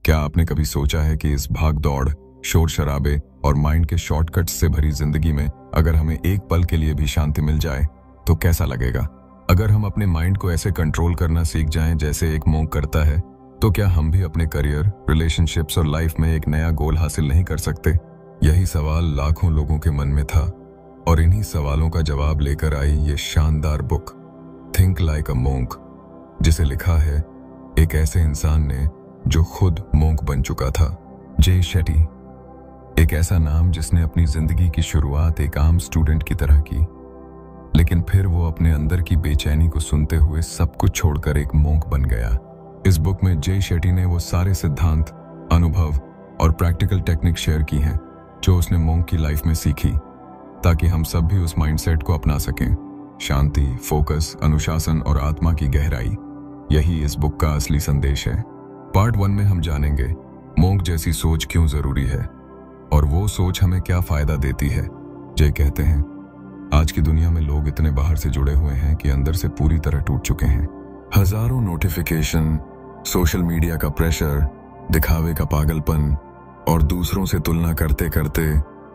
क्या आपने कभी सोचा है कि इस भाग दौड़, शोर शराबे और माइंड के शॉर्टकट्स से भरी जिंदगी में अगर हमें एक पल के लिए भी शांति मिल जाए तो कैसा लगेगा? अगर हम अपने माइंड को ऐसे कंट्रोल करना सीख जाएं जैसे एक मोंक करता है, तो क्या हम भी अपने करियर, रिलेशनशिप्स और लाइफ में एक नया गोल हासिल नहीं कर सकते? यही सवाल लाखों लोगों के मन में था और इन्हीं सवालों का जवाब लेकर आई ये शानदार book think like a monk, जिसे लिखा है एक ऐसे इंसान ने जो खुद मोंक बन चुका था, जे शेट्टी। एक ऐसा नाम जिसने अपनी जिंदगी की शुरुआत एक आम स्टूडेंट की तरह की, लेकिन फिर वो अपने अंदर की बेचैनी को सुनते हुए सब कुछ छोड़कर एक मोंक बन गया। इस बुक में जे शेट्टी ने वो सारे सिद्धांत, अनुभव और प्रैक्टिकल टेक्निक शेयर की हैं जो उसने मोंक की लाइफ में सीखी, ताकि हम सब भी उस माइंडसेट को अपना सकें। शांति, फोकस, अनुशासन और आत्मा की गहराई, यही इस बुक का असली संदेश है। पार्ट 1 में हम जानेंगे मोंक जैसी सोच क्यों जरूरी है और वो सोच हमें क्या फायदा देती है। जय कहते हैं, आज की दुनिया में लोग इतने बाहर से जुड़े हुए हैं कि अंदर से पूरी तरह टूट चुके हैं। हजारों नोटिफिकेशन, सोशल मीडिया का प्रेशर, दिखावे का पागलपन और दूसरों से तुलना करते करते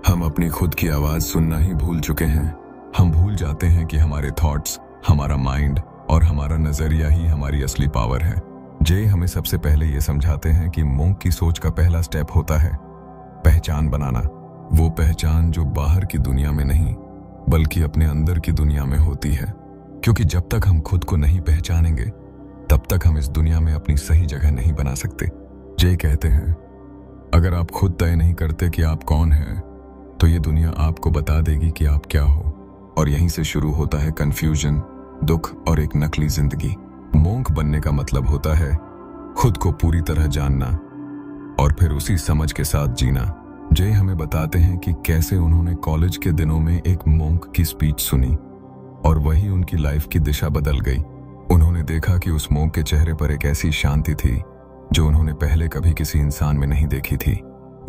हम अपनी खुद की आवाज सुनना ही भूल चुके हैं। हम भूल जाते हैं कि हमारे थॉट्स, हमारा माइंड और हमारा नजरिया ही हमारी असली पावर है। जे हमें सबसे पहले ये समझाते हैं कि मोंक की सोच का पहला स्टेप होता है पहचान बनाना। वो पहचान जो बाहर की दुनिया में नहीं बल्कि अपने अंदर की दुनिया में होती है, क्योंकि जब तक हम खुद को नहीं पहचानेंगे तब तक हम इस दुनिया में अपनी सही जगह नहीं बना सकते। जे कहते हैं, अगर आप खुद तय नहीं करते कि आप कौन हैं, तो ये दुनिया आपको बता देगी कि आप क्या हो, और यहीं से शुरू होता है कंफ्यूजन, दुख और एक नकली जिंदगी। मोंक बनने का मतलब होता है खुद को पूरी तरह जानना और फिर उसी समझ के साथ जीना। जय हमें बताते हैं कि कैसे उन्होंने कॉलेज के दिनों में एक मोंक की स्पीच सुनी और वही उनकी लाइफ की दिशा बदल गई। उन्होंने देखा कि उस मोंक के चेहरे पर एक ऐसी शांति थी जो उन्होंने पहले कभी किसी इंसान में नहीं देखी थी।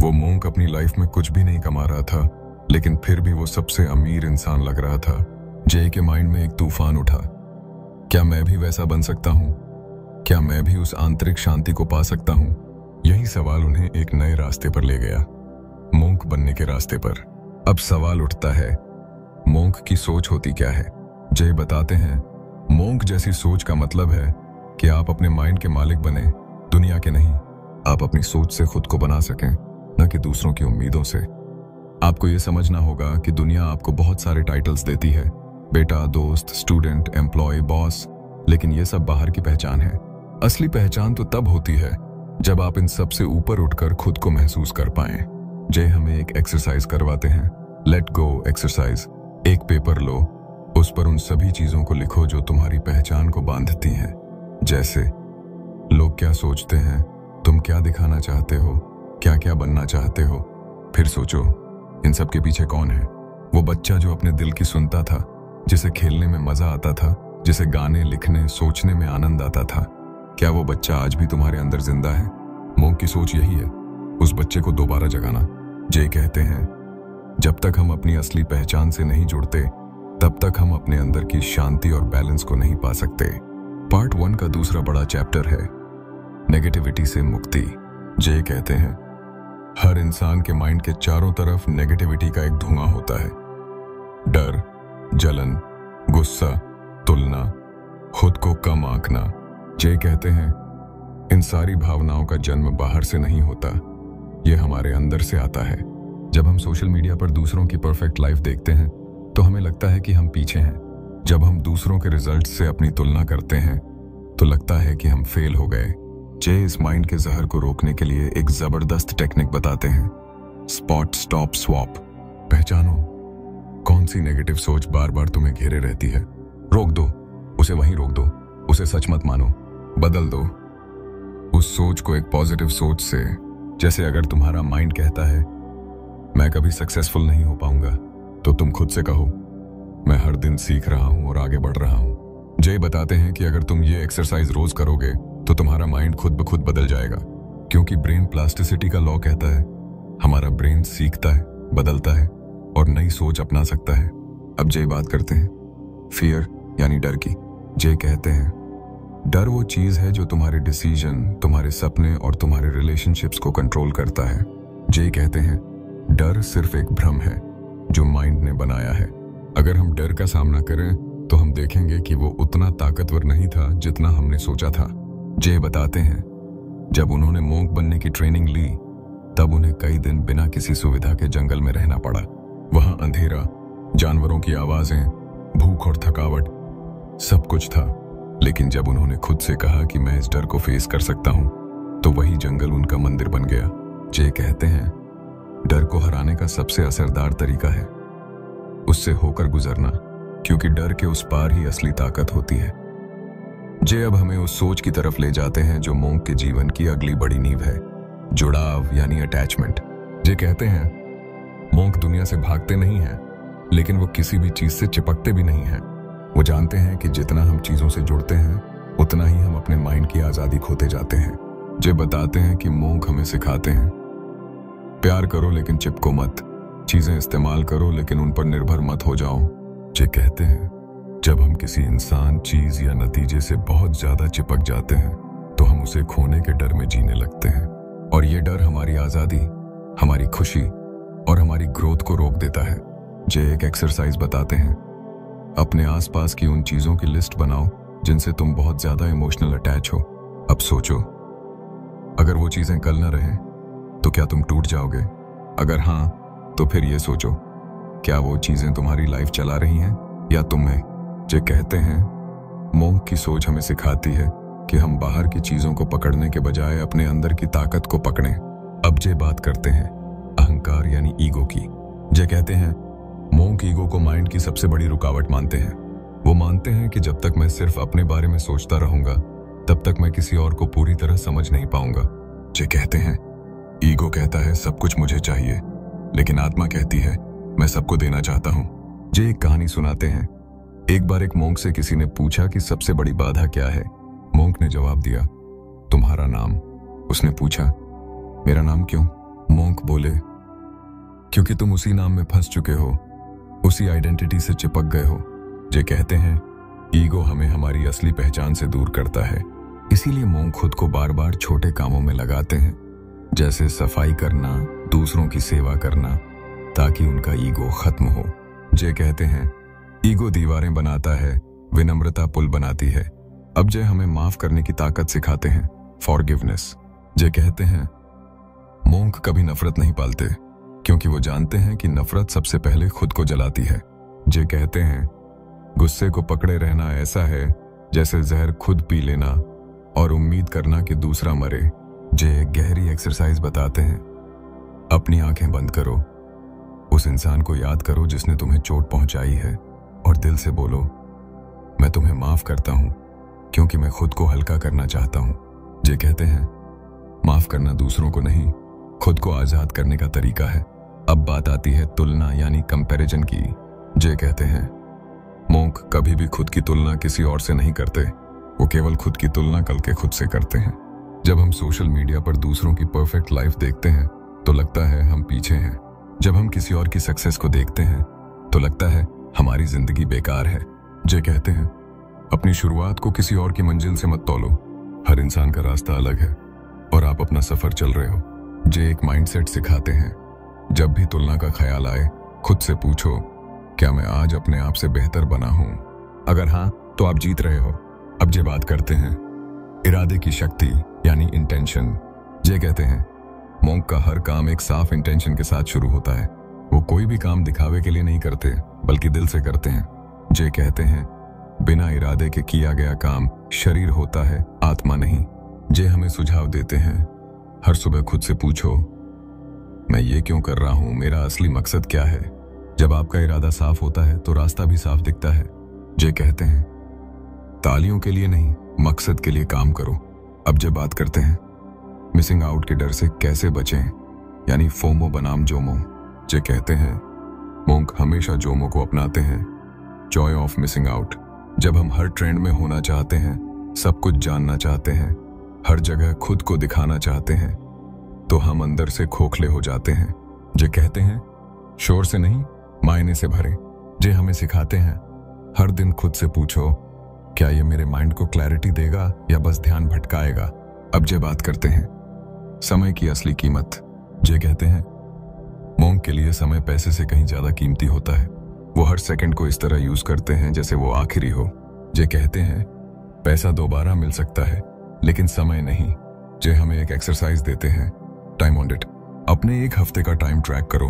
वो मोंक अपनी लाइफ में कुछ भी नहीं कमा रहा था, लेकिन फिर भी वो सबसे अमीर इंसान लग रहा था। जय के माइंड में एक तूफान उठा, क्या मैं भी वैसा बन सकता हूँ? क्या मैं भी उस आंतरिक शांति को पा सकता हूँ? यही सवाल उन्हें एक नए रास्ते पर ले गया, मोंक बनने के रास्ते पर। अब सवाल उठता है, मोंक की सोच होती क्या है? जय बताते हैं, मोंक जैसी सोच का मतलब है कि आप अपने माइंड के मालिक बने, दुनिया के नहीं। आप अपनी सोच से खुद को बना सकें, न कि दूसरों की उम्मीदों से। आपको यह समझना होगा कि दुनिया आपको बहुत सारे टाइटल्स देती है, बेटा, दोस्त, स्टूडेंट, एम्प्लॉय, बॉस, लेकिन ये सब बाहर की पहचान है। असली पहचान तो तब होती है जब आप इन सब से ऊपर उठकर खुद को महसूस कर पाएं। जय हमें एक एक्सरसाइज करवाते हैं, लेट गो एक्सरसाइज। एक पेपर लो, उस पर उन सभी चीजों को लिखो जो तुम्हारी पहचान को बांधती हैं, जैसे लोग क्या सोचते हैं, तुम क्या दिखाना चाहते हो, क्या क्या बनना चाहते हो। फिर सोचो, इन सब के पीछे कौन है? वो बच्चा जो अपने दिल की सुनता था, जिसे खेलने में मजा आता था, जिसे गाने, लिखने, सोचने में आनंद आता था। क्या वो बच्चा आज भी तुम्हारे अंदर जिंदा है? मोंक की सोच यही है, उस बच्चे को दोबारा जगाना। जय कहते हैं, जब तक हम अपनी असली पहचान से नहीं जुड़ते तब तक हम अपने अंदर की शांति और बैलेंस को नहीं पा सकते। पार्ट 1 का दूसरा बड़ा चैप्टर है नेगेटिविटी से मुक्ति। जय कहते हैं, हर इंसान के माइंड के चारों तरफ नेगेटिविटी का एक धुआं होता है। डर, जलन, गुस्सा, तुलना, खुद को कम आंकना। जय कहते हैं, इन सारी भावनाओं का जन्म बाहर से नहीं होता, ये हमारे अंदर से आता है। जब हम सोशल मीडिया पर दूसरों की परफेक्ट लाइफ देखते हैं तो हमें लगता है कि हम पीछे हैं। जब हम दूसरों के रिजल्ट्स से अपनी तुलना करते हैं तो लगता है कि हम फेल हो गए। जय इस माइंड के जहर को रोकने के लिए एक जबरदस्त टेक्निक बताते हैं, स्पॉट, स्टॉप, स्वॉप। पहचानो कौन सी नेगेटिव सोच बार बार तुम्हें घेरे रहती है, रोक दो उसे, वहीं रोक दो उसे, सच मत मानो, बदल दो उस सोच को एक पॉजिटिव सोच से। जैसे अगर तुम्हारा माइंड कहता है मैं कभी सक्सेसफुल नहीं हो पाऊंगा, तो तुम खुद से कहो मैं हर दिन सीख रहा हूं और आगे बढ़ रहा हूं। जय बताते हैं कि अगर तुम ये एक्सरसाइज रोज करोगे तो तुम्हारा माइंड खुद ब खुद बदल जाएगा, क्योंकि ब्रेन प्लास्टिसिटी का लॉ कहता है हमारा ब्रेन सीखता है, बदलता है और नई सोच अपना सकता है। अब जय बात करते हैं फियर यानी डर की। जय कहते हैं डर वो चीज है जो तुम्हारे डिसीजन, तुम्हारे सपने और तुम्हारे रिलेशनशिप्स को कंट्रोल करता है। जे कहते हैं डर सिर्फ एक भ्रम है जो माइंड ने बनाया है। अगर हम डर का सामना करें तो हम देखेंगे कि वो उतना ताकतवर नहीं था जितना हमने सोचा था। जे बताते हैं जब उन्होंने मोंक बनने की ट्रेनिंग ली तब उन्हें कई दिन बिना किसी सुविधा के जंगल में रहना पड़ा। वहां अंधेरा, जानवरों की आवाजें, भूख और थकावट सब कुछ था। लेकिन जब उन्होंने खुद से कहा कि मैं इस डर को फेस कर सकता हूं तो वही जंगल उनका मंदिर बन गया। जे कहते हैं डर को हराने का सबसे असरदार तरीका है उससे होकर गुजरना, क्योंकि डर के उस पार ही असली ताकत होती है। जे अब हमें उस सोच की तरफ ले जाते हैं जो मोंक के जीवन की अगली बड़ी नींव है, जुड़ाव यानी अटैचमेंट। जे कहते हैं मोंक दुनिया से भागते नहीं हैं, लेकिन वो किसी भी चीज से चिपकते भी नहीं हैं। वो जानते हैं कि जितना हम चीजों से जुड़ते हैं उतना ही हम अपने माइंड की आजादी खोते जाते हैं। जे बताते हैं कि मोंक हमें सिखाते हैं प्यार करो लेकिन चिपको मत, चीजें इस्तेमाल करो लेकिन उन पर निर्भर मत हो जाओ। जे कहते हैं जब हम किसी इंसान, चीज या नतीजे से बहुत ज्यादा चिपक जाते हैं तो हम उसे खोने के डर में जीने लगते हैं, और ये डर हमारी आजादी, हमारी खुशी और हमारी ग्रोथ को रोक देता है। जे एक एक्सरसाइज बताते हैं अपने आसपास की उन चीजों की लिस्ट बनाओ जिनसे तुम बहुत ज्यादा इमोशनल अटैच हो। अब सोचो अगर वो चीजें कल न रहें तो क्या तुम टूट जाओगे? अगर हाँ तो फिर ये सोचो क्या वो चीजें तुम्हारी लाइफ चला रही हैं या तुम्हें? जे कहते हैं मोंक की सोच हमें सिखाती है कि हम बाहर की चीजों को पकड़ने के बजाय अपने अंदर की ताकत को पकड़ें। अब जे बात करते हैं अहंकार यानी ईगो की। जे कहते हैं मोंक ईगो को माइंड की सबसे बड़ी रुकावट मानते हैं। वो मानते हैं कि जब तक मैं सिर्फ अपने बारे में सोचता रहूंगा तब तक मैं किसी और को पूरी तरह समझ नहीं पाऊंगा। जे कहते हैं ईगो कहता है सब कुछ मुझे चाहिए, लेकिन आत्मा कहती है मैं सबको देना चाहता हूं। जे एक कहानी सुनाते हैं एक बार एक मोंक से किसी ने पूछा कि सबसे बड़ी बाधा क्या है। मोंक ने जवाब दिया तुम्हारा नाम। उसने पूछा मेरा नाम क्यों? मोंक बोले क्योंकि तुम उसी नाम में फंस चुके हो, उसी आइडेंटिटी से चिपक गए हो। जे कहते हैं ईगो हमें हमारी असली पहचान से दूर करता है, इसीलिए मोंक खुद को बार बार छोटे कामों में लगाते हैं, जैसे सफाई करना, दूसरों की सेवा करना, ताकि उनका ईगो खत्म हो। जे कहते हैं ईगो दीवारें बनाता है, विनम्रता पुल बनाती है। अब जे हमें माफ करने की ताकत सिखाते हैं, फॉरगिवनेस। जे कहते हैं मोंक कभी नफरत नहीं पालते क्योंकि वो जानते हैं कि नफरत सबसे पहले खुद को जलाती है। जे कहते हैं गुस्से को पकड़े रहना ऐसा है जैसे जहर खुद पी लेना और उम्मीद करना कि दूसरा मरे। जे एक गहरी एक्सरसाइज बताते हैं अपनी आंखें बंद करो, उस इंसान को याद करो जिसने तुम्हें चोट पहुंचाई है और दिल से बोलो मैं तुम्हें माफ करता हूं क्योंकि मैं खुद को हल्का करना चाहता हूं। जे कहते हैं माफ करना दूसरों को नहीं, खुद को आजाद करने का तरीका है। अब बात आती है तुलना यानी कंपैरिजन की। जे कहते हैं मोंक कभी भी खुद की तुलना किसी और से नहीं करते, वो केवल खुद की तुलना कल के खुद से करते हैं। जब हम सोशल मीडिया पर दूसरों की परफेक्ट लाइफ देखते हैं तो लगता है हम पीछे हैं। जब हम किसी और की सक्सेस को देखते हैं तो लगता है हमारी जिंदगी बेकार है। जे कहते हैं अपनी शुरुआत को किसी और की मंजिल से मत तौलो, हर इंसान का रास्ता अलग है और आप अपना सफर चल रहे हो। जे एक माइंडसेट सिखाते हैं जब भी तुलना का ख्याल आए खुद से पूछो क्या मैं आज अपने आप से बेहतर बना हूं? अगर हाँ तो आप जीत रहे हो। अब जे बात करते हैं इरादे की शक्ति यानी इंटेंशन। जे कहते हैं मोंक का हर काम एक साफ इंटेंशन के साथ शुरू होता है। वो कोई भी काम दिखावे के लिए नहीं करते बल्कि दिल से करते हैं। जे कहते हैं बिना इरादे के किया गया काम शरीर होता है, आत्मा नहीं। जे हमें सुझाव देते हैं हर सुबह खुद से पूछो मैं ये क्यों कर रहा हूं, मेरा असली मकसद क्या है? जब आपका इरादा साफ होता है तो रास्ता भी साफ दिखता है। जे कहते हैं तालियों के लिए नहीं, मकसद के लिए काम करो। अब जब बात करते हैं मिसिंग आउट के डर से कैसे बचें यानी फोमो बनाम जोमो। जे कहते हैं मोंक हमेशा जोमो को अपनाते हैं, जॉय ऑफ मिसिंग आउट। जब हम हर ट्रेंड में होना चाहते हैं, सब कुछ जानना चाहते हैं, हर जगह खुद को दिखाना चाहते हैं तो हम अंदर से खोखले हो जाते हैं। जे कहते हैं शोर से नहीं, मायने से भरे। जे हमें सिखाते हैं हर दिन खुद से पूछो क्या ये मेरे माइंड को क्लैरिटी देगा या बस ध्यान भटकाएगा? अब जे बात करते हैं समय की असली कीमत। जे कहते हैं मोंग के लिए समय पैसे से कहीं ज्यादा कीमती होता है। वो हर सेकंड को इस तरह यूज करते हैं जैसे वो आखिरी हो। जे कहते हैं पैसा दोबारा मिल सकता है लेकिन समय नहीं। जे हमें एक एक्सरसाइज देते हैं, टाइम ऑन इट। अपने एक हफ्ते का टाइम ट्रैक करो,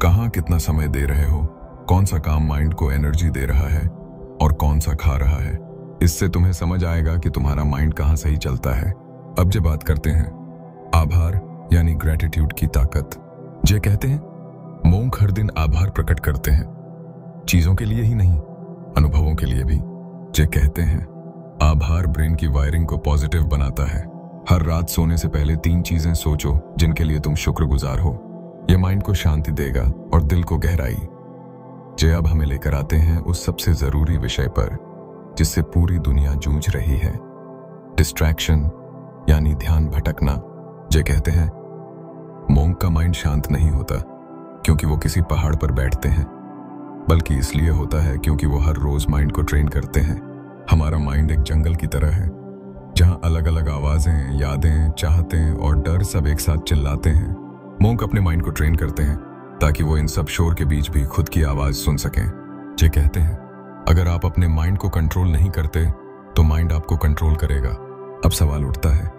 कहाँ कितना समय दे रहे हो, कौन सा काम माइंड को एनर्जी दे रहा है और कौन सा खा रहा है। इससे तुम्हें समझ आएगा कि तुम्हारा माइंड कहाँ सही चलता है। अब जब बात करते हैं आभार यानी ग्रेटिट्यूड की ताकत। जे कहते हैं मोंग हर दिन आभार प्रकट करते हैं, चीजों के लिए ही नहीं, अनुभवों के लिए भी। जे कहते हैं आभार ब्रेन की वायरिंग को पॉजिटिव बनाता है। हर रात सोने से पहले 3 चीजें सोचो जिनके लिए तुम शुक्रगुजार हो। यह माइंड को शांति देगा और दिल को गहराई। जे अब हमें लेकर आते हैं उस सबसे जरूरी विषय पर जिससे पूरी दुनिया जूझ रही है, डिस्ट्रैक्शन यानी ध्यान भटकना। जे कहते हैं मोंग का माइंड शांत नहीं होता क्योंकि वो किसी पहाड़ पर बैठते हैं, बल्कि इसलिए होता है क्योंकि वो हर रोज माइंड को ट्रेन करते हैं। हमारा माइंड एक जंगल की तरह है जहां अलग अलग आवाजें, यादें, चाहतें और डर सब एक साथ चिल्लाते हैं। मोंग अपने माइंड को ट्रेन करते हैं ताकि वो इन सब शोर के बीच भी खुद की आवाज सुन सकें। जे कहते हैं अगर आप अपने माइंड को कंट्रोल नहीं करते तो माइंड आपको कंट्रोल करेगा। अब सवाल उठता है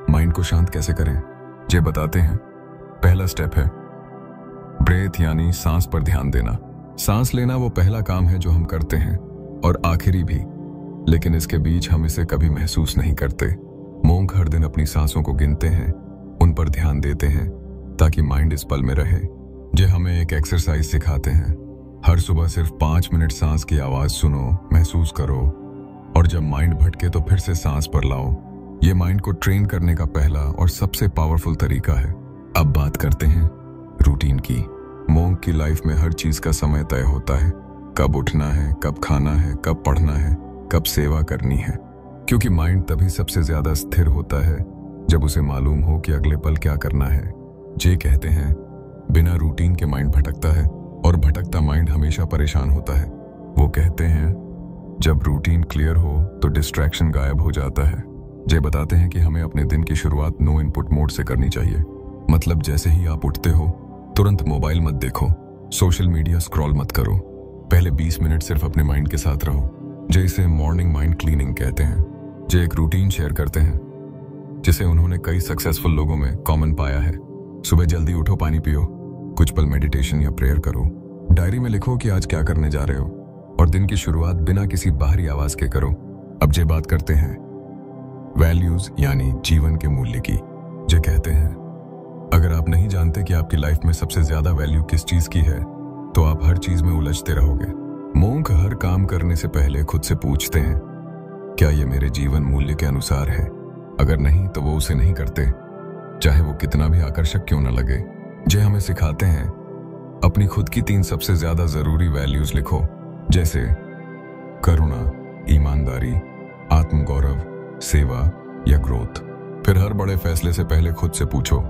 माइंड को शांत कैसे करें? जे बताते हैं पहला स्टेप है ब्रेथ यानी सांस पर ध्यान देना। सांस लेना वो पहला काम है जो हम करते हैं और आखिरी भी, लेकिन इसके बीच हम इसे कभी महसूस नहीं करते। मोंग हर दिन अपनी सांसों को गिनते हैं, उन पर ध्यान देते हैं ताकि माइंड इस पल में रहे। जे हमें एक एक्सरसाइज सिखाते हैं, हर सुबह सिर्फ 5 मिनट सांस की आवाज सुनो, महसूस करो और जब माइंड भटके तो फिर से सांस पर लाओ। ये माइंड को ट्रेन करने का पहला और सबसे पावरफुल तरीका है। अब बात करते हैं रूटीन की। मोंग की लाइफ में हर चीज का समय तय होता है, कब उठना है, कब खाना है, कब पढ़ना है, कब सेवा करनी है, क्योंकि माइंड तभी सबसे ज्यादा स्थिर होता है जब उसे मालूम हो कि अगले पल क्या करना है। जे कहते हैं बिना रूटीन के माइंड भटकता है और भटकता माइंड हमेशा परेशान होता है। वो कहते हैं जब रूटीन क्लियर हो तो डिस्ट्रैक्शन गायब हो जाता है। जे बताते हैं कि हमें अपने दिन की शुरुआत नो इनपुट मोड से करनी चाहिए। मतलब जैसे ही आप उठते हो तुरंत मोबाइल मत देखो, सोशल मीडिया स्क्रॉल मत करो, पहले 20 मिनट सिर्फ अपने माइंड के साथ रहो। जे इसे मॉर्निंग माइंड क्लीनिंग कहते हैं। जे एक रूटीन शेयर करते हैं जिसे उन्होंने कई सक्सेसफुल लोगों में कॉमन पाया है। सुबह जल्दी उठो, पानी पियो, कुछ पल मेडिटेशन या प्रेयर करो, डायरी में लिखो कि आज क्या करने जा रहे हो और दिन की शुरुआत बिना किसी बाहरी आवाज के करो। अब जे बात करते हैं वैल्यूज यानी जीवन के मूल्य की। जे कहते हैं अगर आप नहीं जानते कि आपकी लाइफ में सबसे ज्यादा वैल्यू किस चीज की है तो आप हर चीज में उलझते रहोगे। मोंग हर काम करने से पहले खुद से पूछते हैं क्या ये मेरे जीवन मूल्य के अनुसार है? अगर नहीं तो वो उसे नहीं करते, चाहे वो कितना भी आकर्षक क्यों न लगे। जे हमें सिखाते हैं अपनी खुद की 3 सबसे ज्यादा जरूरी वैल्यूज लिखो, जैसे करुणा, ईमानदारी, आत्मगौरव, सेवा या ग्रोथ। फिर हर बड़े फैसले से पहले खुद से पूछो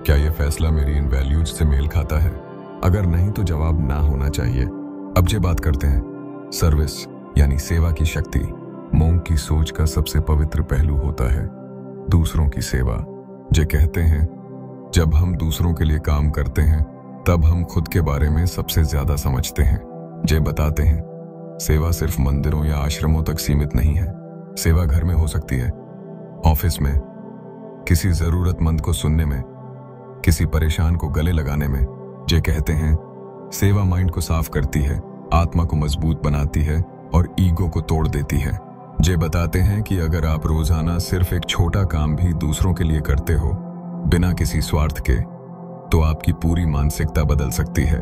क्या यह फैसला मेरी इन वैल्यूज से मेल खाता है? अगर नहीं तो जवाब ना होना चाहिए। अब जे बात करते हैं सर्विस यानी सेवा की शक्ति। मोंग की सोच का सबसे पवित्र पहलू होता है दूसरों की सेवा। जे कहते हैं जब हम दूसरों के लिए काम करते हैं तब हम खुद के बारे में सबसे ज्यादा समझते हैं। जे बताते हैं सेवा सिर्फ मंदिरों या आश्रमों तक सीमित नहीं है। सेवा घर में हो सकती है, ऑफिस में, किसी जरूरतमंद को सुनने में, किसी परेशान को गले लगाने में। जे कहते हैं सेवा माइंड को साफ करती है, आत्मा को मजबूत बनाती है और ईगो को तोड़ देती है। जे बताते हैं कि अगर आप रोजाना सिर्फ एक छोटा काम भी दूसरों के लिए करते हो बिना किसी स्वार्थ के तो आपकी पूरी मानसिकता बदल सकती है।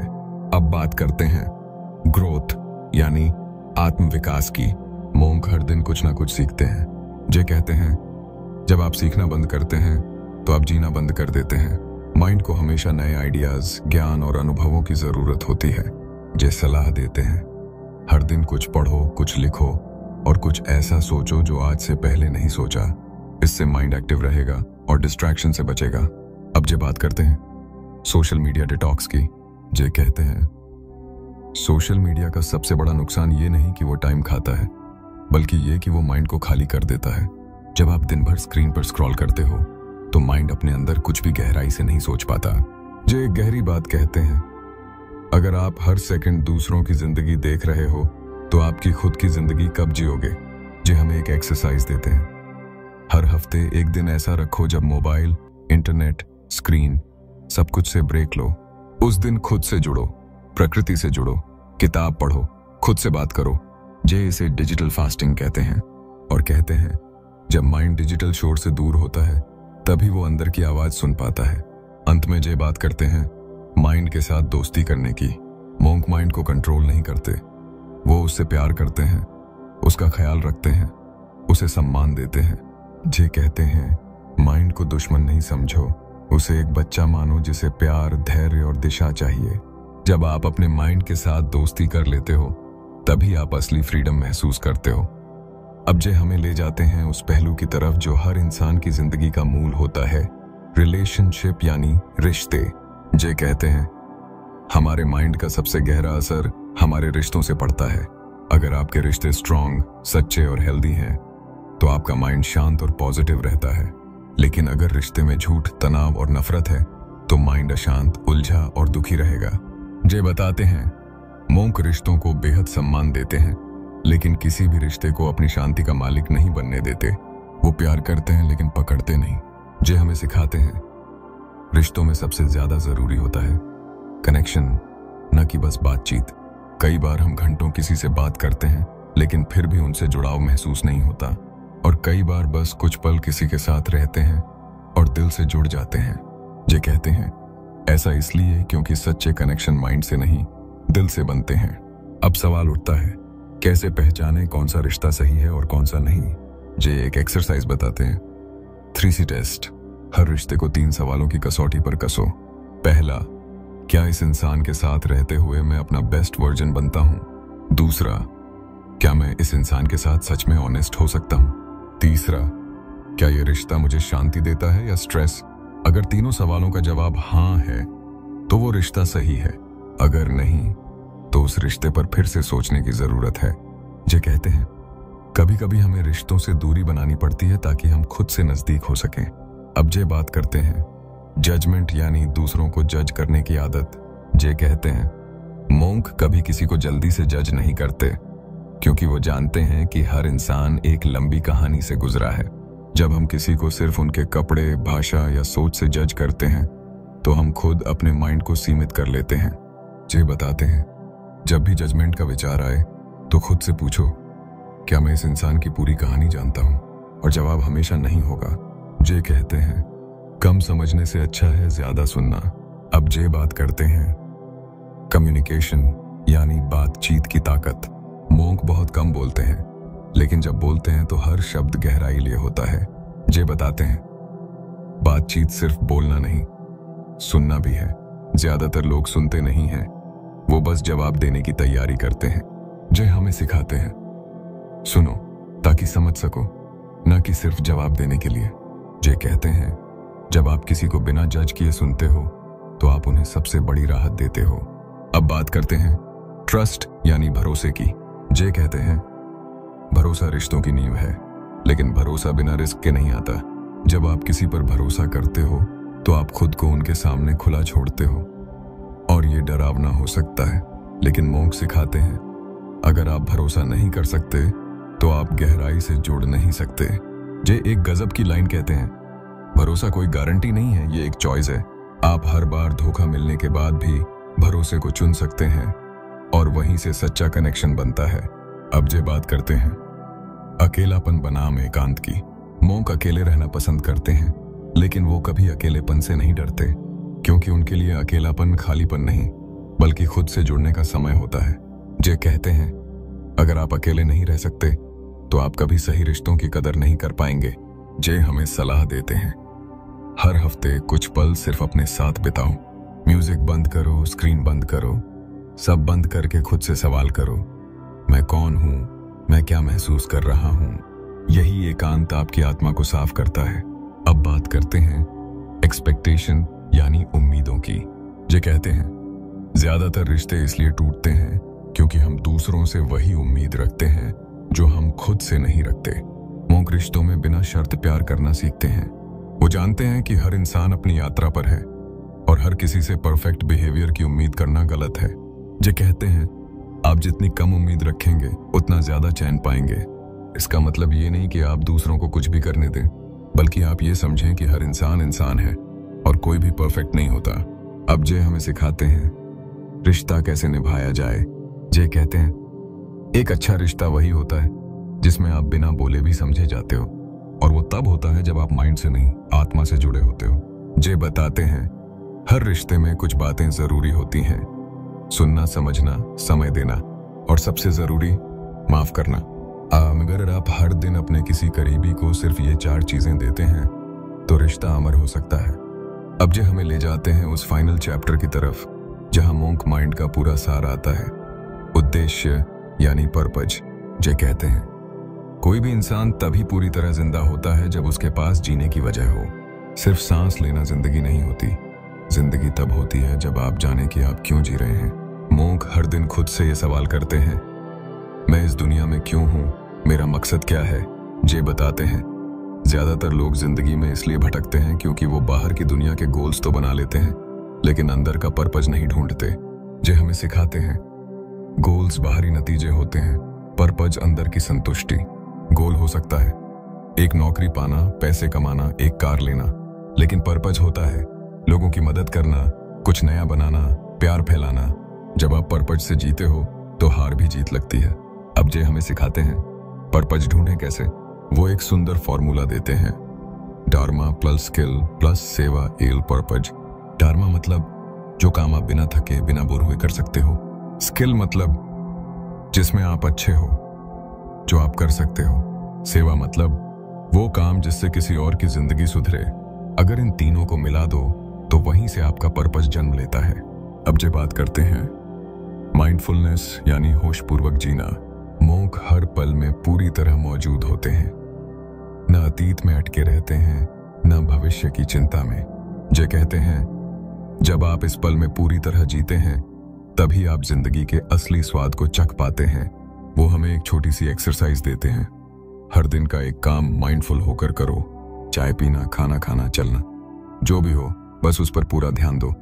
अब बात करते हैं ग्रोथ यानी आत्मविकास की। मोंग हर दिन कुछ ना कुछ सीखते हैं। जे कहते हैं जब आप सीखना बंद करते हैं तो आप जीना बंद कर देते हैं। माइंड को हमेशा नए आइडियाज, ज्ञान और अनुभवों की जरूरत होती है। जे सलाह देते हैं हर दिन कुछ पढ़ो, कुछ लिखो और कुछ ऐसा सोचो जो आज से पहले नहीं सोचा। इससे माइंड एक्टिव रहेगा और डिस्ट्रैक्शन से बचेगा। अब जे बात करते हैं सोशल मीडिया डिटॉक्स की। जे कहते हैं सोशल मीडिया का सबसे बड़ा नुकसान ये नहीं कि वो टाइम खाता है, बल्कि ये कि वो माइंड को खाली कर देता है। जब आप दिन भर स्क्रीन पर स्क्रॉल करते हो तो माइंड अपने अंदर कुछ भी गहराई से नहीं सोच पाता। जो एक गहरी बात कहते हैं, अगर आप हर सेकंड दूसरों की जिंदगी देख रहे हो तो आपकी खुद की जिंदगी कब जियोगे। जो हमें एक एक्सरसाइज देते हैं, हर हफ्ते एक दिन ऐसा रखो जब मोबाइल, इंटरनेट, स्क्रीन सब कुछ से ब्रेक लो। उस दिन खुद से जुड़ो, प्रकृति से जुड़ो, किताब पढ़ो, खुद से बात करो। जे इसे डिजिटल फास्टिंग कहते हैं और कहते हैं जब माइंड डिजिटल शोर से दूर होता है तभी वो अंदर की आवाज सुन पाता है। अंत में जे बात करते हैं माइंड के साथ दोस्ती करने की। मोंक माइंड को कंट्रोल नहीं करते, वो उससे प्यार करते हैं, उसका ख्याल रखते हैं, उसे सम्मान देते हैं। जे कहते हैं माइंड को दुश्मन नहीं समझो, उसे एक बच्चा मानो जिसे प्यार, धैर्य और दिशा चाहिए। जब आप अपने माइंड के साथ दोस्ती कर लेते हो तभी आप असली फ्रीडम महसूस करते हो। अब जे हमें ले जाते हैं उस पहलू की तरफ जो हर इंसान की जिंदगी का मूल होता है, रिलेशनशिप यानी रिश्ते। जे कहते हैं हमारे माइंड का सबसे गहरा असर हमारे रिश्तों से पड़ता है। अगर आपके रिश्ते स्ट्रांग, सच्चे और हेल्दी हैं तो आपका माइंड शांत और पॉजिटिव रहता है। लेकिन अगर रिश्ते में झूठ, तनाव और नफरत है तो माइंड अशांत, उलझा और दुखी रहेगा। जे बताते हैं मोंक रिश्तों को बेहद सम्मान देते हैं लेकिन किसी भी रिश्ते को अपनी शांति का मालिक नहीं बनने देते। वो प्यार करते हैं लेकिन पकड़ते नहीं। जे हमें सिखाते हैं रिश्तों में सबसे ज्यादा जरूरी होता है कनेक्शन, न कि बस बातचीत। कई बार हम घंटों किसी से बात करते हैं लेकिन फिर भी उनसे जुड़ाव महसूस नहीं होता, और कई बार बस कुछ पल किसी के साथ रहते हैं और दिल से जुड़ जाते हैं। जे कहते हैं ऐसा इसलिए क्योंकि सच्चे कनेक्शन माइंड से नहीं, दिल से बनते हैं। अब सवाल उठता है कैसे पहचाने कौन सा रिश्ता सही है और कौन सा नहीं। जे एक एक्सरसाइज बताते हैं, 3C टेस्ट। हर रिश्ते को 3 सवालों की कसौटी पर कसो। पहला, क्या इस इंसान के साथ रहते हुए मैं अपना बेस्ट वर्जन बनता हूं। दूसरा, क्या मैं इस इंसान के साथ सच में ऑनेस्ट हो सकता हूं। तीसरा, क्या यह रिश्ता मुझे शांति देता है या स्ट्रेस। अगर तीनों सवालों का जवाब हाँ है तो वो रिश्ता सही है, अगर नहीं तो उस रिश्ते पर फिर से सोचने की जरूरत है। जे कहते हैं कभी कभी हमें रिश्तों से दूरी बनानी पड़ती है ताकि हम खुद से नजदीक हो सकें। अब जे बात करते हैं जजमेंट यानी दूसरों को जज करने की आदत। जे कहते हैं मोंक कभी किसी को जल्दी से जज नहीं करते क्योंकि वो जानते हैं कि हर इंसान एक लंबी कहानी से गुजरा है। जब हम किसी को सिर्फ उनके कपड़े, भाषा या सोच से जज करते हैं तो हम खुद अपने माइंड को सीमित कर लेते हैं। जे बताते हैं जब भी जजमेंट का विचार आए तो खुद से पूछो क्या मैं इस इंसान की पूरी कहानी जानता हूं, और जवाब हमेशा नहीं होगा। जे कहते हैं कम समझने से अच्छा है ज्यादा सुनना। अब जे बात करते हैं कम्युनिकेशन यानी बातचीत की ताकत। मोंक बहुत कम बोलते हैं लेकिन जब बोलते हैं तो हर शब्द गहराई लिए होता है। जे बताते हैं बातचीत सिर्फ बोलना नहीं, सुनना भी है। ज्यादातर लोग सुनते नहीं हैं, वो बस जवाब देने की तैयारी करते हैं। जे हमें सिखाते हैं सुनो ताकि समझ सको, न कि सिर्फ जवाब देने के लिए। जे कहते हैं जब आप किसी को बिना जज किए सुनते हो तो आप उन्हें सबसे बड़ी राहत देते हो। अब बात करते हैं ट्रस्ट यानी भरोसे की। जे कहते हैं भरोसा रिश्तों की नींव है, लेकिन भरोसा बिना रिस्क के नहीं आता। जब आप किसी पर भरोसा करते हो तो आप खुद को उनके सामने खुला छोड़ते हो, और ये डरावना हो सकता है लेकिन मोंक सिखाते हैं अगर आप भरोसा नहीं कर सकते तो आप गहराई से जुड़ नहीं सकते। जे एक गजब की लाइन कहते हैं भरोसा कोई गारंटी नहीं है, ये एक चॉइस है। आप हर बार धोखा मिलने के बाद भी भरोसे को चुन सकते हैं और वहीं से सच्चा कनेक्शन बनता है। अब जे बात करते हैं अकेलापन बनाम एकांत की। मोंक अकेले रहना पसंद करते हैं लेकिन वो कभी अकेलेपन से नहीं डरते क्योंकि उनके लिए अकेलापन खालीपन नहीं बल्कि खुद से जुड़ने का समय होता है। जे कहते हैं अगर आप अकेले नहीं रह सकते तो आप कभी सही रिश्तों की कदर नहीं कर पाएंगे। जे हमें सलाह देते हैं हर हफ्ते कुछ पल सिर्फ अपने साथ बिताओ। म्यूजिक बंद करो, स्क्रीन बंद करो, सब बंद करके खुद से सवाल करो मैं कौन हूं, मैं क्या महसूस कर रहा हूं। यही एकांत आपकी आत्मा को साफ करता है। अब बात करते हैं एक्सपेक्टेशन यानी उम्मीदों की। जे कहते हैं ज्यादातर रिश्ते इसलिए टूटते हैं क्योंकि हम दूसरों से वही उम्मीद रखते हैं जो हम खुद से नहीं रखते। मोंक रिश्तों में बिना शर्त प्यार करना सीखते हैं। वो जानते हैं कि हर इंसान अपनी यात्रा पर है और हर किसी से परफेक्ट बिहेवियर की उम्मीद करना गलत है। जे कहते हैं आप जितनी कम उम्मीद रखेंगे उतना ज्यादा चैन पाएंगे। इसका मतलब ये नहीं कि आप दूसरों को कुछ भी करने दें, बल्कि आप ये समझें कि हर इंसान इंसान है और कोई भी परफेक्ट नहीं होता। अब जे हमें सिखाते हैं रिश्ता कैसे निभाया जाए। जे कहते हैं एक अच्छा रिश्ता वही होता है जिसमें आप बिना बोले भी समझे जाते हो, और वो तब होता है जब आप माइंड से नहीं आत्मा से जुड़े होते हो। जे बताते हैं हर रिश्ते में कुछ बातें जरूरी होती हैं, सुनना, समझना, समय देना और सबसे जरूरी माफ करना। अगर आप हर दिन अपने किसी करीबी को सिर्फ ये 4 चीजें देते हैं तो रिश्ता अमर हो सकता है। अब जे हमें ले जाते हैं उस फाइनल चैप्टर की तरफ जहां मोंक माइंड का पूरा सार आता है, उद्देश्य यानी पर्पज। जे कहते हैं कोई भी इंसान तभी पूरी तरह जिंदा होता है जब उसके पास जीने की वजह हो। सिर्फ सांस लेना जिंदगी नहीं होती। जिंदगी तब होती है जब आप जाने कि आप क्यों जी रहे हैं। मोंक हर दिन खुद से ये सवाल करते हैं, मैं इस दुनिया में क्यों हूं, मेरा मकसद क्या है। जे बताते हैं ज्यादातर लोग जिंदगी में इसलिए भटकते हैं क्योंकि वो बाहर की दुनिया के गोल्स तो बना लेते हैं लेकिन अंदर का पर्पज नहीं ढूंढते। जे हमें सिखाते हैं गोल्स बाहरी नतीजे होते हैं, पर्पज अंदर की संतुष्टि। गोल हो सकता है एक नौकरी पाना, पैसे कमाना, एक कार लेना, लेकिन पर्पज होता है लोगों की मदद करना, कुछ नया बनाना, प्यार फैलाना। जब आप पर्पज से जीते हो तो हार भी जीत लगती है। अब जे हमें सिखाते हैं पर्पज ढूंढें कैसे। वो एक सुंदर फॉर्मूला देते हैं, डार्मा प्लस स्किल प्लस सेवा एल पर्पज। डार्मा मतलब जो काम आप बिना थके बिना बोर हुए कर सकते हो। स्किल मतलब जिसमें आप अच्छे हो, जो आप कर सकते हो। सेवा मतलब वो काम जिससे किसी और की जिंदगी सुधरे। अगर इन तीनों को मिला दो तो वहीं से आपका पर्पस जन्म लेता है। अब जो बात करते हैं माइंडफुलनेस यानी होशपूर्वक जीना। मोंक हर पल में पूरी तरह मौजूद होते हैं, न अतीत में अटके रहते हैं न भविष्य की चिंता में। जे कहते हैं जब आप इस पल में पूरी तरह जीते हैं तभी आप जिंदगी के असली स्वाद को चख पाते हैं। वो हमें एक छोटी सी एक्सरसाइज देते हैं, हर दिन का एक काम माइंडफुल होकर करो। चाय पीना, खाना खाना, चलना, जो भी हो बस उस पर पूरा ध्यान दो।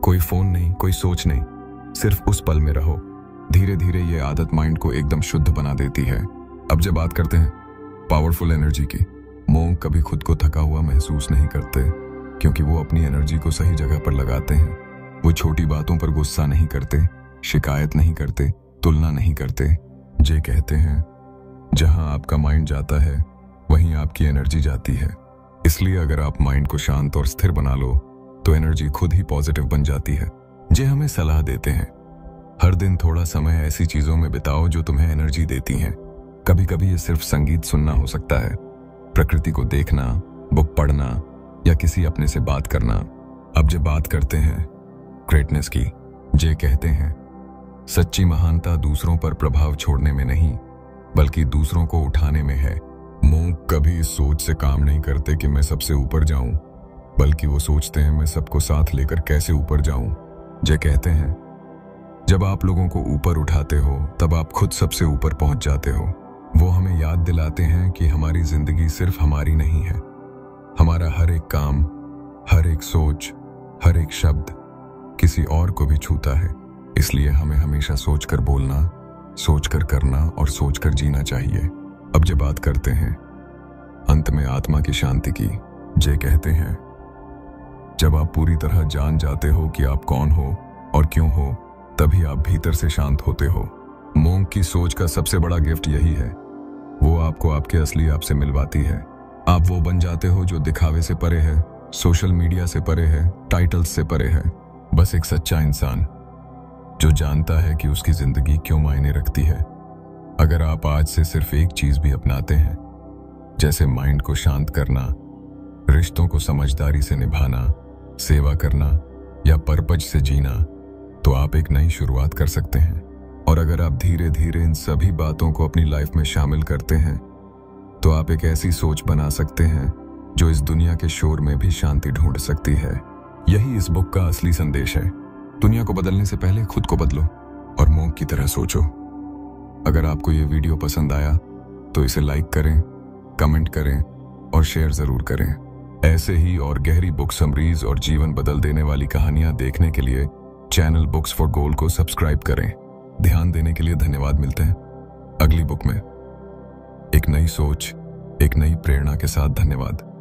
कोई फोन नहीं, कोई सोच नहीं, सिर्फ उस पल में रहो। धीरे धीरे ये आदत माइंड को एकदम शुद्ध बना देती है। अब जब बात करते हैं पावरफुल एनर्जी की, मोंक कभी खुद को थका हुआ महसूस नहीं करते क्योंकि वो अपनी एनर्जी को सही जगह पर लगाते हैं। वो छोटी बातों पर गुस्सा नहीं करते, शिकायत नहीं करते, तुलना नहीं करते। जे कहते हैं जहां आपका माइंड जाता है वहीं आपकी एनर्जी जाती है। इसलिए अगर आप माइंड को शांत और स्थिर बना लो तो एनर्जी खुद ही पॉजिटिव बन जाती है। जे हमें सलाह देते हैं हर दिन थोड़ा समय ऐसी चीजों में बिताओ जो तुम्हें एनर्जी देती हैं। कभी कभी ये सिर्फ संगीत सुनना हो सकता है, प्रकृति को देखना, बुक पढ़ना या किसी अपने से बात करना। अब जब बात करते हैं ग्रेटनेस की, जे कहते हैं सच्ची महानता दूसरों पर प्रभाव छोड़ने में नहीं बल्कि दूसरों को उठाने में है। मोंक कभी इस सोच से काम नहीं करते कि मैं सबसे ऊपर जाऊं, बल्कि वो सोचते हैं मैं सबको साथ लेकर कैसे ऊपर जाऊं। जे कहते हैं जब आप लोगों को ऊपर उठाते हो तब आप खुद सबसे ऊपर पहुंच जाते हो। वो हमें याद दिलाते हैं कि हमारी जिंदगी सिर्फ हमारी नहीं है। हमारा हर एक काम, हर एक सोच, हर एक शब्द किसी और को भी छूता है। इसलिए हमें हमेशा सोचकर बोलना, सोचकर करना और सोचकर जीना चाहिए। अब जब बात करते हैं अंत में आत्मा की शांति की, जे कहते हैं जब आप पूरी तरह जान जाते हो कि आप कौन हो और क्यों हो, तभी आप भीतर से शांत होते हो। मोंक की सोच का सबसे बड़ा गिफ्ट यही है, वो आपको आपके असली आप से मिलवाती है। आप वो बन जाते हो जो दिखावे से परे है, सोशल मीडिया से परे है, टाइटल्स से परे है। बस एक सच्चा इंसान जो जानता है कि उसकी जिंदगी क्यों मायने रखती है। अगर आप आज से सिर्फ एक चीज भी अपनाते हैं, जैसे माइंड को शांत करना, रिश्तों को समझदारी से निभाना, सेवा करना या पर्पज से जीना, तो आप एक नई शुरुआत कर सकते हैं। और अगर आप धीरे धीरे इन सभी बातों को अपनी लाइफ में शामिल करते हैं तो आप एक ऐसी सोच बना सकते हैं जो इस दुनिया के शोर में भी शांति ढूंढ सकती है। यही इस बुक का असली संदेश है। दुनिया को बदलने से पहले खुद को बदलो और मोंक की तरह सोचो। अगर आपको ये वीडियो पसंद आया तो इसे लाइक करें, कमेंट करें और शेयर जरूर करें। ऐसे ही और गहरी बुक समरीज और जीवन बदल देने वाली कहानियां देखने के लिए चैनल बुक्स फॉर गोल्ड को सब्सक्राइब करें। ध्यान देने के लिए धन्यवाद। मिलते हैं अगली बुक में एक नई सोच, एक नई प्रेरणा के साथ। धन्यवाद।